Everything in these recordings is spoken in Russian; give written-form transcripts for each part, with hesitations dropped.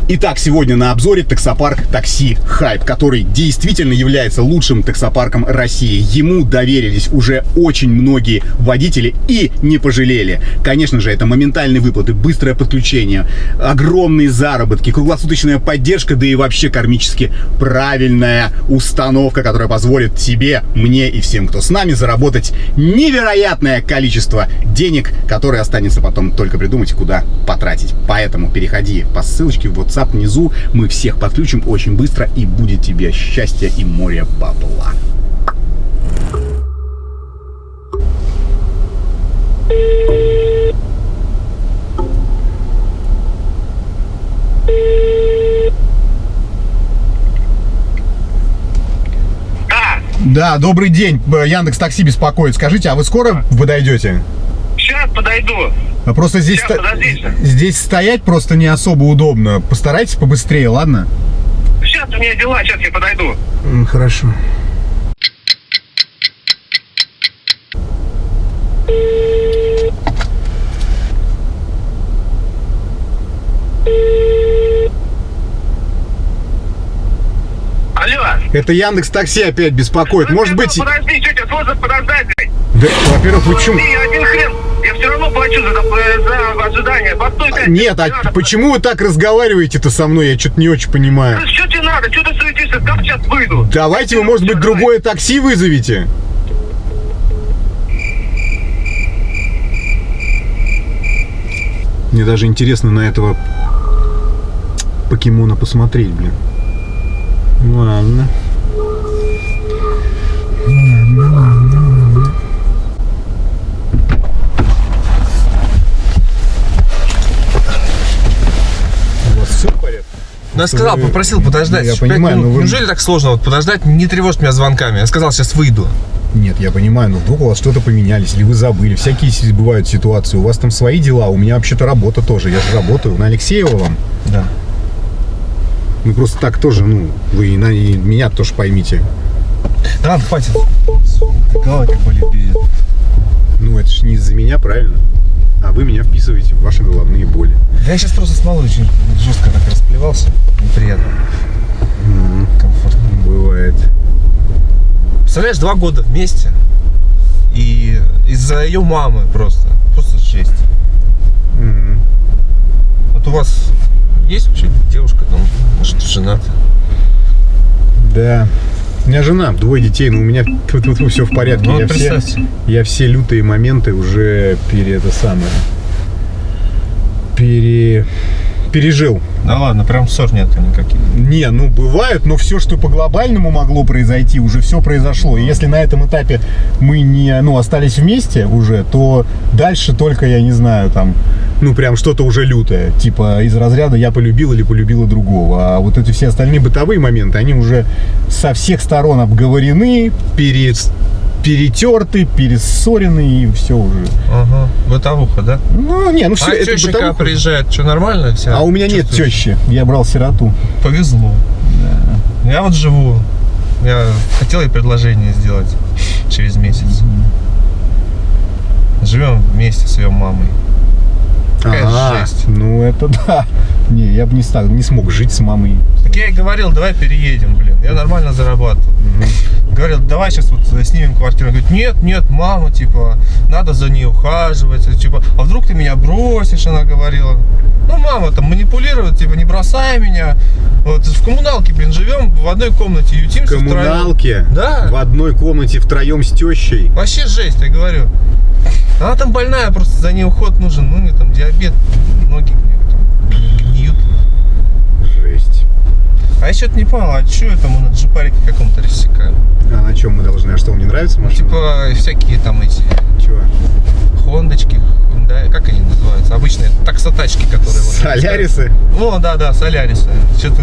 Итак, сегодня на обзоре таксопарк Такси Хайп, который действительно является лучшим таксопарком России. Ему доверились уже очень многие водители и не пожалели. Конечно же, это моментальные выплаты, быстрое подключение, огромные заработки, круглосуточная поддержка, да и вообще кармически правильная установка, которая позволит тебе, мне и всем, кто с нами, заработать невероятное количество денег, которое останется потом только придумать, куда потратить. Поэтому переходи по ссылочке в WhatsApp внизу, мы всех подключим очень быстро, и будет тебе счастье и море бабла. Да, добрый день, Яндекс Такси беспокоит. Скажите, а вы скоро дойдете? Сейчас подойду. Просто здесь стоять просто не особо удобно. Постарайтесь побыстрее, ладно? Сейчас у меня дела, сейчас я подойду. Хорошо. Алло. Это Яндекс Такси опять беспокоит. Может быть... Подожди, что тебе сложно подождать? Да, во-первых, почему... Я один хрен. Я все равно плачу за ожидание. Постой, нет, а почему вы так разговариваете-то со мной? Я что-то не очень понимаю. Что тебе надо? Что ты суетишься? Как сейчас выйду? Давайте вы, может быть, другое такси вызовите. Мне даже интересно на этого покемона посмотреть, блин. Ладно. У вас все в порядке? Ну, я сказал, попросил подождать. Я понимаю, но вы... Неужели так сложно вот подождать? Не тревожь меня звонками. Я сказал, сейчас выйду. Нет, я понимаю, но вдруг у вас что-то поменялись, или вы забыли. Всякие бывают ситуации. У вас там свои дела, у меня вообще-то работа тоже. Я же работаю. На Алексеева вам? Да. Ну просто так тоже, ну, вы и меня тоже поймите. Да ладно, хватит. Голова как болит, пиздец. Ну это ж не из-за меня, правильно? А вы меня вписываете в ваши головные боли. Да я сейчас просто смолой очень жестко так расплевался. Неприятно. Комфортно. Бывает. Представляешь, 2 года вместе. И из-за ее мамы просто жесть. Вот у вас есть вообще девушка там, может, женат? Да. У меня жена, 2 детей, но у меня все в порядке. Ну, я все лютые моменты уже пережил. Да ладно, прям ссор нету никаких. Не, ну бывают, но все, что по глобальному могло произойти, уже все произошло. И если на этом этапе мы не, остались вместе уже, то дальше только, я не знаю, там, прям что-то уже лютое. Типа из разряда я полюбил или полюбила другого. А вот эти все остальные бытовые моменты, они уже со всех сторон обговорены, перетерты, перессорены, и все уже. Ага, бытовуха, да? Все, это теща бытовуха. Приезжает, что нормально? А у меня нет тещи, я брал сироту. Повезло. Да. Я вот живу. Я хотел ей предложение сделать через месяц. Живем вместе с ее мамой. Какая жесть. Ну это да. Не, я бы не смог жить с мамой. Так я ей говорил, давай переедем, блин. Я нормально зарабатываю. Говорил, давай сейчас вот снимем квартиру. Говорит, нет, мама, типа, надо за ней ухаживать. Типа, а вдруг ты меня бросишь, она говорила. Ну, мама там манипулирует, типа, не бросай меня. Вот, в коммуналке, блин, живем в одной комнате, ютимся втроем. В коммуналке? Да. В одной комнате втроем с тещей? Вообще жесть, я говорю. Она там больная, просто за ней уход нужен. Ну, у нее там диабет, ноги гниют. Жесть. А я что-то не понял, а что это мы на джипарике каком-то рассекаем? А на чем мы должны? А что, вам не нравится машина? Типа всякие там эти... Чего? Хондочки, да, как они называются? Обычные таксотачки, которые... Солярисы? О, да, солярисы. Что-то...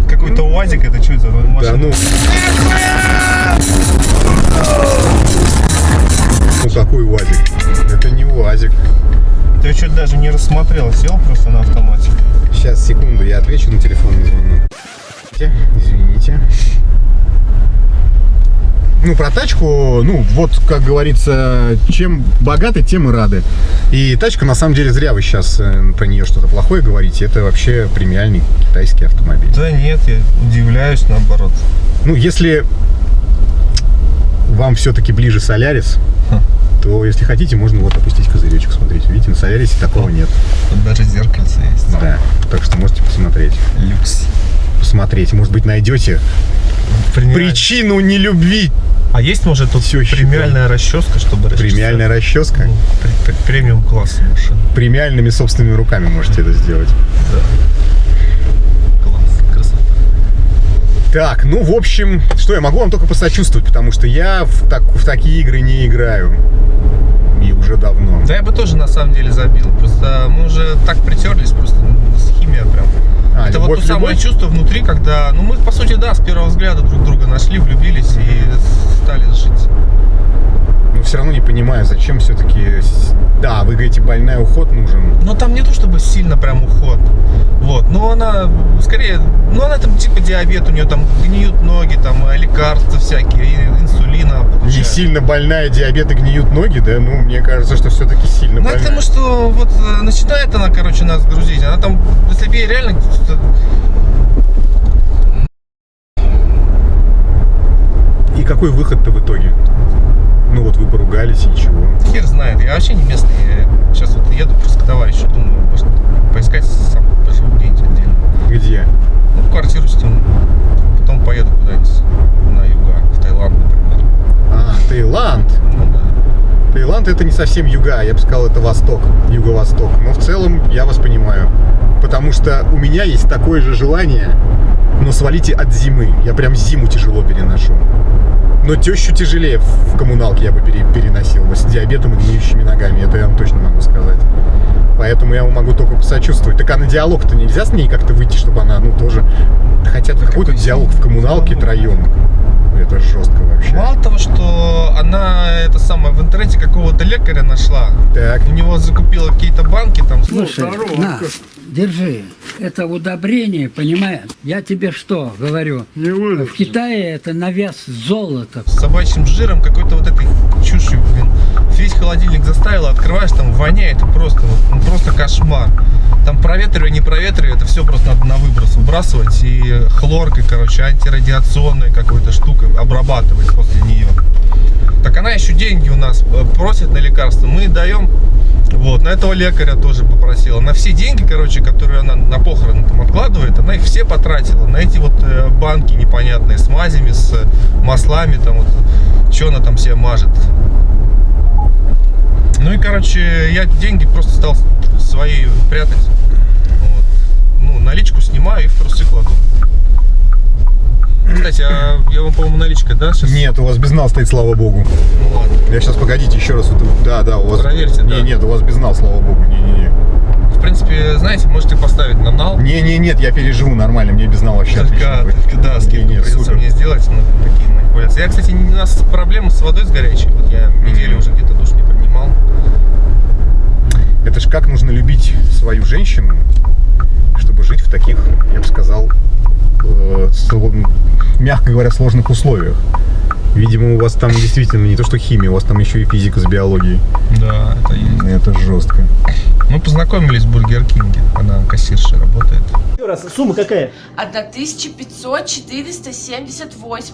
Какой-то УАЗик, это что это за машина? Да ну... Ну какой УАЗик? Это не УАЗик. Ты что-то даже не рассмотрел, сел просто на автомате. Сейчас, секунду, я отвечу на телефонный звонок. Извините. Ну, про тачку, ну, вот, как говорится, чем богаты, тем и рады. И тачка, на самом деле, зря вы сейчас про нее что-то плохое говорите. Это вообще премиальный китайский автомобиль. Да нет, я удивляюсь, наоборот. Ну, если вам все-таки ближе Солярис, то, если хотите, можно вот опустить козыречек, смотрите. Видите, на Солярисе такого нет. Тут даже зеркальце есть. Да, так что можете посмотреть. Люкс. Посмотреть, может быть, найдете причину нелюбви. А есть, может, тут Всё премиальная расческа, чтобы расчесать? Премиальная расческа. Ну, премиум класс машин. Премиальными собственными руками можете это сделать. Да. Класс, красота. Так, ну, в общем, что я могу вам только посочувствовать, потому что я в такие игры не играю. И уже давно. Да я бы тоже, на самом деле, забил. Просто мы уже так притерлись, просто с химией прям. Это вот то самое чувство внутри, когда, ну, мы, по сути, да, с первого взгляда друг друга нашли, влюбились и стали жить. Но все равно не понимаю, зачем все-таки... Да, вы говорите, больная, уход нужен. Но там не то, чтобы сильно прям уход. Вот, но она, скорее, ну, она там типа диабет, у нее там гниют ноги, там лекарства всякие, инсулина получает. Не сильно больная, диабет и гниют ноги, да? Ну, мне кажется, что все-таки сильно больная. Ну, потому что вот начинает она, короче, нас грузить, она там, если бы ей реально... И какой выход-то в итоге? Ну вот вы поругались и чего? Хер знает, я вообще не местный. Я сейчас вот еду просто к товарищу, думаю, может поискать сам, поживу где-нибудь отдельно. Где? Ну, квартиру сниму. Потом поеду куда-нибудь на юга, в Таиланд, например. А, Таиланд. Ну да. Таиланд это не совсем юга, я бы сказал, это восток, юго-восток. Но в целом я вас понимаю. Потому что у меня есть такое же желание, но свалите от зимы. Я прям зиму тяжело переношу. Но тещу тяжелее в коммуналке я бы переносил с диабетом и гниющими ногами. Это я вам точно могу сказать. Поэтому я могу только посочувствовать. Так а на диалог-то нельзя с ней как-то выйти, чтобы она, ну, тоже... Хотя какой-то диалог в коммуналке троем. Это жестко вообще. Мало того, что она, это самое, в интернете какого-то лекаря нашла. Так. У него закупила какие-то банки там. Слушай, на, держи. Это удобрение, понимаешь? Я тебе что говорю? В Китае это на вес золота. С собачьим жиром, какой-то вот этой чушью, блин. Весь холодильник заставила, открываешь, там воняет, просто, ну, просто кошмар. Там проветривай, не проветривай, это все просто надо на выброс выбрасывать. И хлоркой, короче, антирадиационной какой-то штукой обрабатывать после нее. Так она еще деньги у нас просит на лекарства, мы даем. Вот, на этого лекаря тоже попросила. На все деньги, короче, которые она на похороны там откладывает, она их все потратила. На эти вот банки непонятные с мазями, с маслами, там вот, что она там себе мажет. Ну и, короче, я деньги просто стал свои прятать. Вот. Ну, наличку снимаю и в трусы кладу. Кстати, а я вам, по-моему, наличка, да? Сейчас? Нет, у вас безнал стоит, слава богу. Ну ладно. Я сейчас, погодите, еще раз. Да, у вас... Проверьте, да. Нет, у вас безнал, слава богу. Не. В принципе, знаете, можете поставить на нал. Нет, я переживу нормально, мне безнал вообще отлично. Только да, скидку придется супер. мне сделать на такие манипуляции. Я, кстати, у нас проблемы с водой с горячей. Вот я неделю уже где-то душ не принимал. Это ж как нужно любить свою женщину, чтобы жить в таких, я бы сказал, мягко говоря, сложных условиях. Видимо, у вас там действительно не то что химия, у вас там еще и физика с биологией. Да, это есть. Это жестко. Мы познакомились в Бургер Кинге. Она кассиршей работает. Еще раз, сумма какая? 1500-478.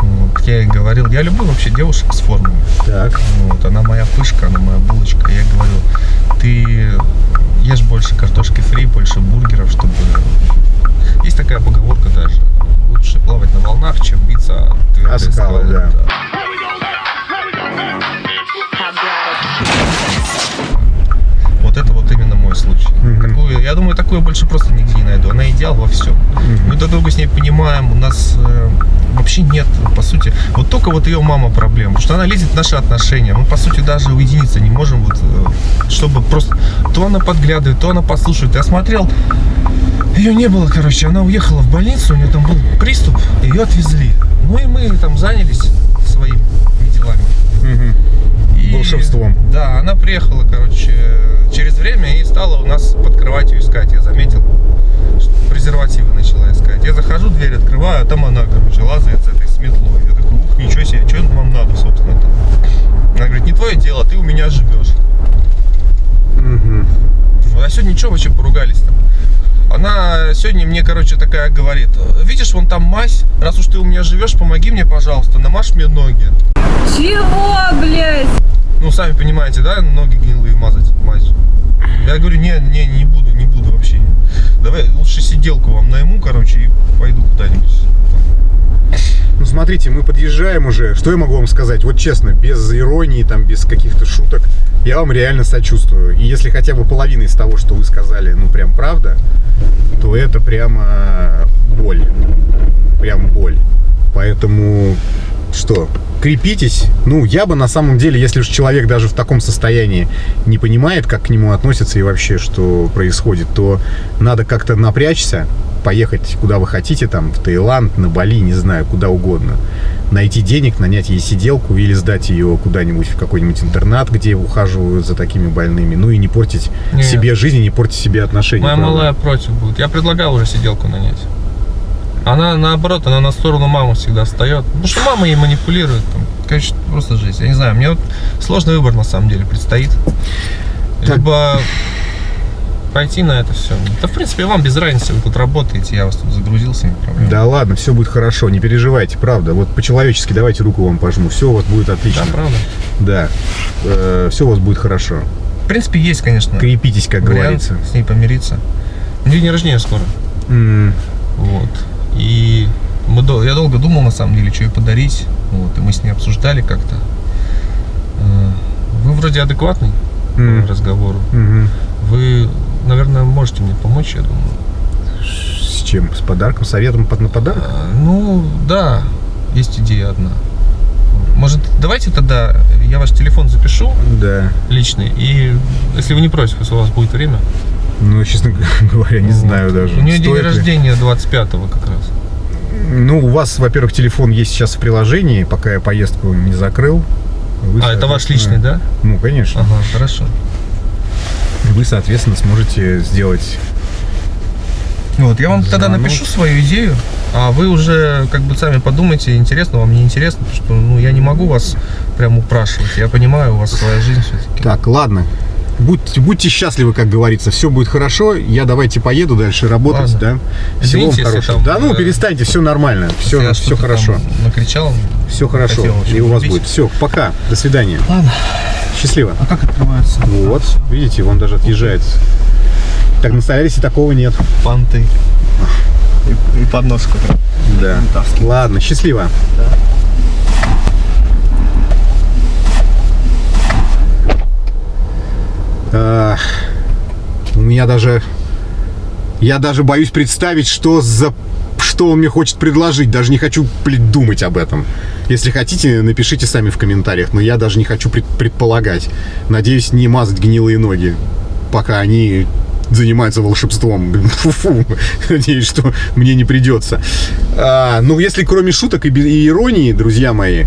Вот, я ей говорил, я люблю вообще девушек с формами. Так. Вот, она моя пышка, она моя булочка. Я ей говорю, ты ешь больше картошки фри, больше бургеров, чтобы... Есть такая поговорка даже. Лучше плавать на волнах, чем биться твердой скалы, да. Вот это вот именно мой случай. Такую, я думаю, такую больше просто нигде не найду. Она идеал во всем. Мы друг друга с ней понимаем. У нас вообще нет, по сути, вот только вот ее мама проблема. Потому что она лезет в наши отношения. Мы, по сути, даже уединиться не можем, вот, чтобы просто... То она подглядывает, то она послушает. Я смотрел, ее не было, короче. Она уехала в больницу, у нее там был приступ, ее отвезли. Ну и мы там занялись своими делами. И, волшебством. Да, она приехала, короче, через время и стала у нас под кроватью искать. Я заметил, что презервативы начала искать. Я захожу, дверь открываю, а там она, короче, лазает с этой с метлой. Я такой, ух, говорит, не твое дело, ты у меня живешь. А сегодня что вообще поругались там? Она сегодня мне, короче, такая говорит, видишь, вон там мазь, раз уж ты у меня живешь, помоги мне, пожалуйста, намажь мне ноги. Чего, блядь? Ну, сами понимаете, да, ноги гнилые мазать мазью. Я говорю, не буду вообще. Давай лучше сиделку вам найму, короче, и пойду куда-нибудь. Ну, смотрите, мы подъезжаем уже. Что я могу вам сказать? Вот честно, без иронии, там, без каких-то шуток. Я вам реально сочувствую. И если хотя бы половина из того, что вы сказали, ну, прям правда, то это прямо боль. Прям боль. Поэтому, что, крепитесь. Ну, я бы на самом деле, если уж человек даже в таком состоянии не понимает, как к нему относятся и вообще, что происходит, то надо как-то напрячься, поехать куда вы хотите, там, в Таиланд, на Бали, не знаю, куда угодно. Найти денег, нанять ей сиделку или сдать ее куда-нибудь в какой-нибудь интернат, где ухаживают за такими больными. Ну и не портить себе жизнь, не портить себе отношения. Моя малая против будет. Я предлагал уже сиделку нанять. Она, наоборот, она на сторону мамы всегда встает. Потому что мама ей манипулирует. Там, конечно, просто жизнь. Я не знаю, мне вот сложный выбор на самом деле предстоит. Либо пойти на это все. Да, в принципе, вам без разницы, вы тут работаете, я вас тут загрузил своими проблемами. Да ладно, все будет хорошо, не переживайте, правда. Вот по-человечески давайте руку вам пожму, все у вас будет отлично. Да, правда? Да, все у вас будет хорошо. В принципе, есть, конечно. Крепитесь, как говорится. С ней помириться. У нее день рождения скоро. Вот. И я долго думал, на самом деле, что ей подарить. Вот. И мы с ней обсуждали как-то. Вы вроде адекватный по разговору. Вы, наверное, можете мне помочь, я думаю. С чем? С подарком, советом на подарок? Ну, да. Есть идея одна. Может, давайте тогда я ваш телефон запишу. Да. Личный. И если вы не против, если у вас будет время. Ну, честно говоря, не знаю даже. У нее день рождения 25-го как раз. Ну, у вас, во-первых, телефон есть сейчас в приложении, пока я поездку не закрыл. Вы, это ваш личный, да? Ну, конечно. Ага, хорошо. Вы, соответственно, сможете сделать... Вот, я вам тогда напишу свою идею, а вы уже как бы сами подумайте, интересно вам, не интересно, потому что ну, я не могу вас прям упрашивать. Я понимаю, у вас своя жизнь все-таки. Так, ладно. Будьте счастливы, как говорится, все будет хорошо. Я давайте поеду дальше работать, да? Всего вам хорошего. Да ну, перестаньте, все нормально, все хорошо. Накричал. Все хорошо, и у вас будет. Все, пока, до свидания. Ладно. Счастливо. А как открывается? Вот, видите, вон даже отъезжает. Так, на Солярисе такого нет. Понты. И подножку. Да. Ладно, счастливо. У меня даже... Я даже боюсь представить, что он мне хочет предложить. Даже не хочу думать об этом. Если хотите, напишите сами в комментариях. Но я даже не хочу предполагать. Надеюсь, не мазать гнилые ноги, пока они занимаются волшебством. Фу-фу. Надеюсь, что мне не придется. Ну, если кроме шуток и иронии, друзья мои,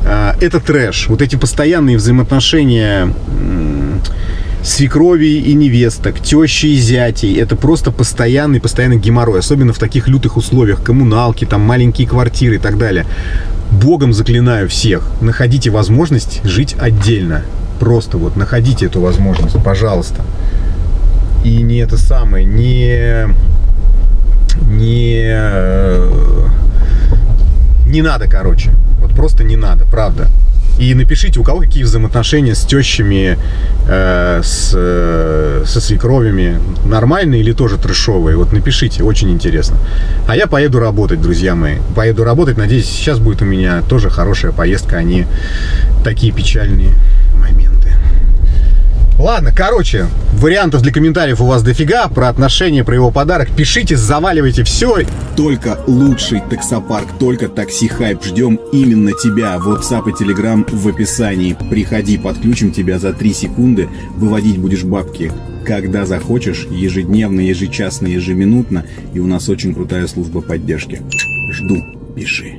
это трэш. Вот эти постоянные взаимоотношения свекровей и невесток, тещи и зятей. Это просто постоянный геморрой. Особенно в таких лютых условиях. Коммуналки, там маленькие квартиры и так далее. Богом заклинаю всех. Находите возможность жить отдельно. Просто вот находите эту возможность, пожалуйста. И не это самое, не надо, короче. Вот просто не надо, правда. И напишите, у кого какие взаимоотношения с тещами, со свекровями. Нормальные или тоже трэшовые? Вот напишите, очень интересно. А я поеду работать, друзья мои. Поеду работать, надеюсь, сейчас будет у меня тоже хорошая поездка, а не такие печальные моменты. Ладно, короче, вариантов для комментариев у вас дофига. Про отношения, про его подарок пишите, заваливайте все. Только лучший таксопарк, только Такси Хайп. Ждем именно тебя. WhatsApp и Telegram в описании. Приходи, подключим тебя за 3 секунды. Выводить будешь бабки, когда захочешь. Ежедневно, ежечасно, ежеминутно. И у нас очень крутая служба поддержки. Жду, пиши.